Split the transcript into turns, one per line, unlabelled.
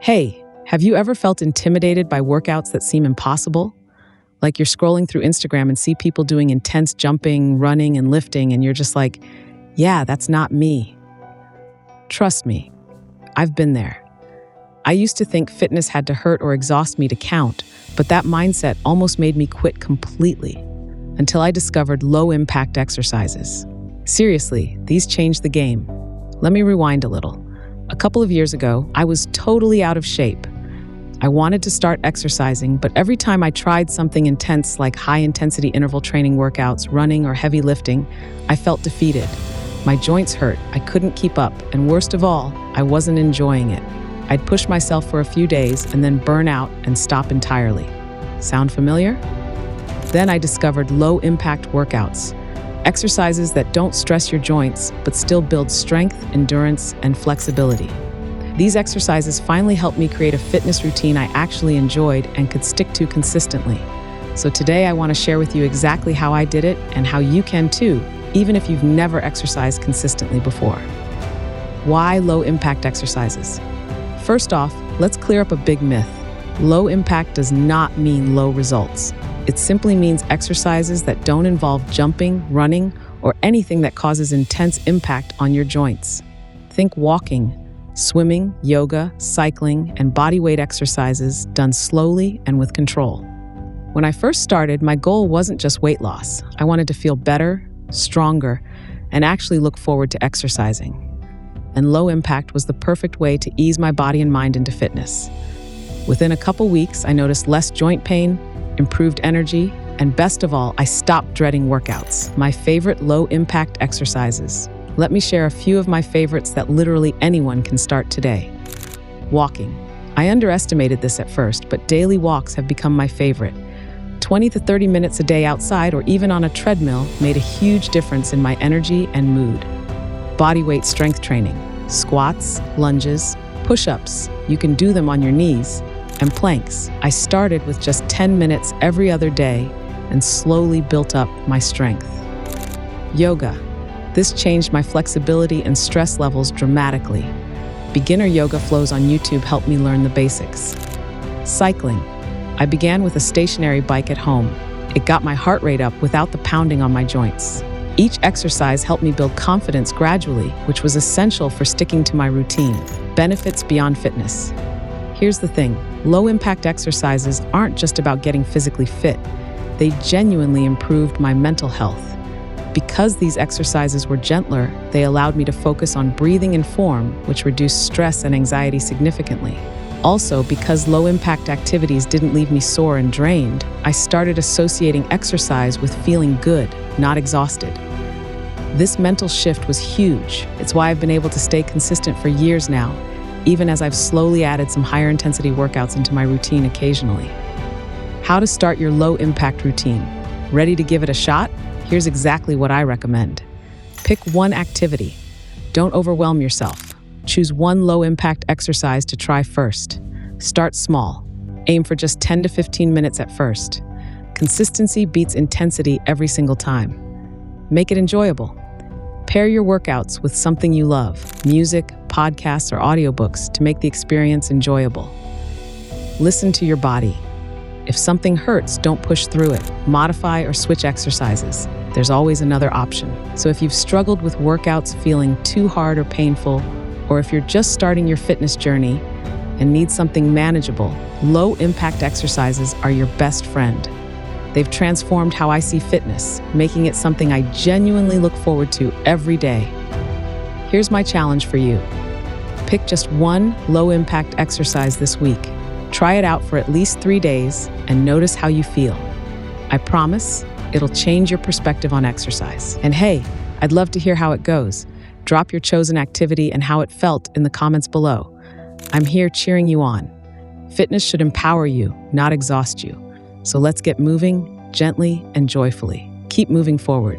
Hey, have you ever felt intimidated by workouts that seem impossible? Like you're scrolling through Instagram and see people doing intense jumping, running, and lifting, and you're just like, yeah, that's not me. Trust me, I've been there. I used to think fitness had to hurt or exhaust me to count, but that mindset almost made me quit completely until I discovered low-impact exercises. Seriously, these changed the game. Let me rewind a little. A couple of years ago, I was totally out of shape. I wanted to start exercising, but every time I tried something intense like high-intensity interval training workouts, running, or heavy lifting, I felt defeated. My joints hurt, I couldn't keep up, and worst of all, I wasn't enjoying it. I'd push myself for a few days and then burn out and stop entirely. Sound familiar? Then I discovered low-impact workouts, exercises that don't stress your joints but still build strength, endurance, and flexibility. These exercises finally helped me create a fitness routine I actually enjoyed and could stick to consistently. So today I want to share with you exactly how I did it and how you can too, even if you've never exercised consistently before. Why low-impact exercises? First off, let's clear up a big myth. Low impact does not mean low results. It simply means exercises that don't involve jumping, running, or anything that causes intense impact on your joints. Think walking, swimming, yoga, cycling, and bodyweight exercises done slowly and with control. When I first started, my goal wasn't just weight loss. I wanted to feel better, stronger, and actually look forward to exercising. And low impact was the perfect way to ease my body and mind into fitness. Within a couple weeks, I noticed less joint pain, improved energy, and best of all, I stopped dreading workouts. My favorite low-impact exercises. Let me share a few of my favorites that literally anyone can start today. Walking. I underestimated this at first, but daily walks have become my favorite. 20 to 30 minutes a day outside or even on a treadmill made a huge difference in my energy and mood. Bodyweight strength training. Squats, lunges, push-ups. You can do them on your knees. And planks. I started with just 10 minutes every other day and slowly built up my strength. Yoga. This changed my flexibility and stress levels dramatically. Beginner yoga flows on YouTube helped me learn the basics. Cycling. I began with a stationary bike at home. It got my heart rate up without the pounding on my joints. Each exercise helped me build confidence gradually, which was essential for sticking to my routine. Benefits beyond fitness. Here's the thing, low-impact exercises aren't just about getting physically fit. They genuinely improved my mental health. Because these exercises were gentler, they allowed me to focus on breathing and form, which reduced stress and anxiety significantly. Also, because low-impact activities didn't leave me sore and drained, I started associating exercise with feeling good, not exhausted. This mental shift was huge. It's why I've been able to stay consistent for years now, even as I've slowly added some higher intensity workouts into my routine occasionally. How to start your low-impact routine. Ready to give it a shot? Here's exactly what I recommend. Pick one activity. Don't overwhelm yourself. Choose one low-impact exercise to try first. Start small. Aim for just 10 to 15 minutes at first. Consistency beats intensity every single time. Make it enjoyable. Pair your workouts with something you love, music, podcasts, or audiobooks to make the experience enjoyable. Listen to your body. If something hurts, don't push through it. Modify or switch exercises. There's always another option. So if you've struggled with workouts feeling too hard or painful, or if you're just starting your fitness journey and need something manageable, low-impact exercises are your best friend. They've transformed how I see fitness, making it something I genuinely look forward to every day. Here's my challenge for you. Pick just one low-impact exercise this week. Try it out for at least 3 days and notice how you feel. I promise it'll change your perspective on exercise. And hey, I'd love to hear how it goes. Drop your chosen activity and how it felt in the comments below. I'm here cheering you on. Fitness should empower you, not exhaust you. So let's get moving gently and joyfully. Keep moving forward.